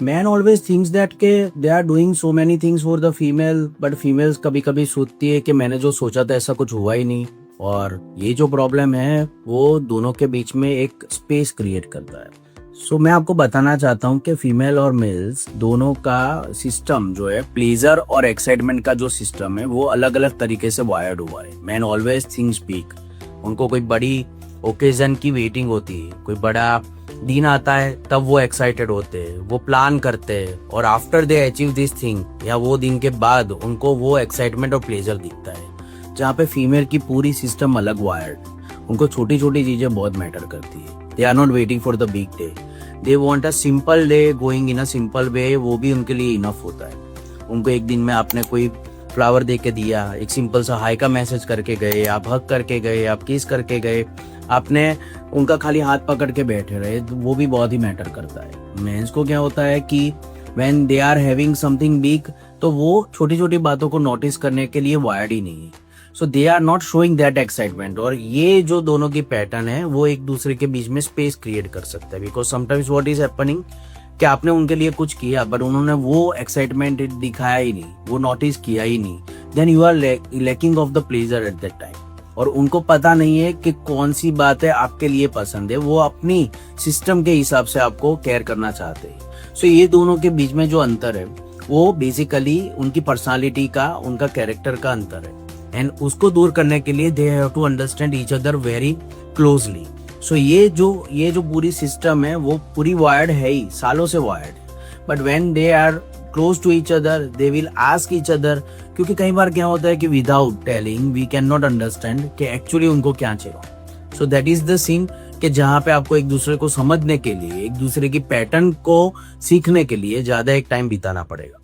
Man always thinks that के they are doing so many things for the female, but females कभी कभी सोचती है कि मैंने जो सोचा था ऐसा कुछ हुआ ही नहीं। और ये जो प्रॉब्लम है वो दोनों के बीच में एक स्पेस क्रिएट करता है। सो मैं आपको बताना चाहता हूँ कि फीमेल और मेल्स दोनों का सिस्टम जो है, प्लेजर और एक्साइटमेंट का जो सिस्टम है, वो अलग अलग तरीके से वायर्ड हुआ है। मैन ऑलवेज थिंक्स बिग, उनको कोई बड़ी ओकेजन की वेटिंग होती है, कोई बड़ा दिन आता है तब वो एक्साइटेड होते हैं, वो प्लान करते हैं, और after they achieve this thing या वो दिन के बाद उनको वो एक्साइटमेंट और प्लेजर दिखता है। जहाँ पे फीमेल की पूरी सिस्टम अलग वायर्ड, उनको छोटी छोटी चीजें बहुत मैटर करती है। They are not waiting for the big day, they want a simple day going in a simple way, वो भी उनके लिए इनफ होता है। उनको एक दिन में आपने कोई फ्लावर दे के दिया, एक सिंपल सा हाई का मैसेज करके गए, आप हग करके गए, आप किस करके गए, आपने उनका खाली हाथ पकड़ के बैठे रहे, तो वो भी बहुत ही मैटर करता है। मेंस को क्या होता है कि when they are having something big, तो वो छोटी छोटी बातों को नोटिस करने के लिए वायर्ड ही नहीं है। So they are not showing that excitement. और ये जो दोनों की पैटर्न है वो एक दूसरे के बीच में स्पेस क्रिएट कर सकता है। Because sometimes what is happening कि आपने उनके लिए कुछ किया बट उन्होंने वो एक्साइटमेंट दिखाया ही नहीं, वो नोटिस किया ही नहीं, then you are lacking of the pleasure at that time. और उनको पता नहीं है कि कौन सी बातें आपके लिए पसंद है, वो अपनी सिस्टम के हिसाब से आपको केयर करना चाहते हैं। सो ये दोनों के बीच में जो अंतर है वो बेसिकली उनकी पर्सनालिटी का, उनका कैरेक्टर का अंतर है। एंड उसको दूर करने के लिए they have to understand each other very closely. So ये जो पूरी सिस्टम है वो पूरी वायर्ड है ही, सालों से wired. But when they are close to each other they will ask each other, क्योंकि कई बार क्या होता है कि without telling we can not understand कि एक्चुअली उनको क्या चाहिए। So that is the scene कि जहाँ पे आपको एक दूसरे को समझने के लिए, एक दूसरे की पैटर्न को सीखने के लिए ज्यादा एक टाइम बिताना पड़ेगा।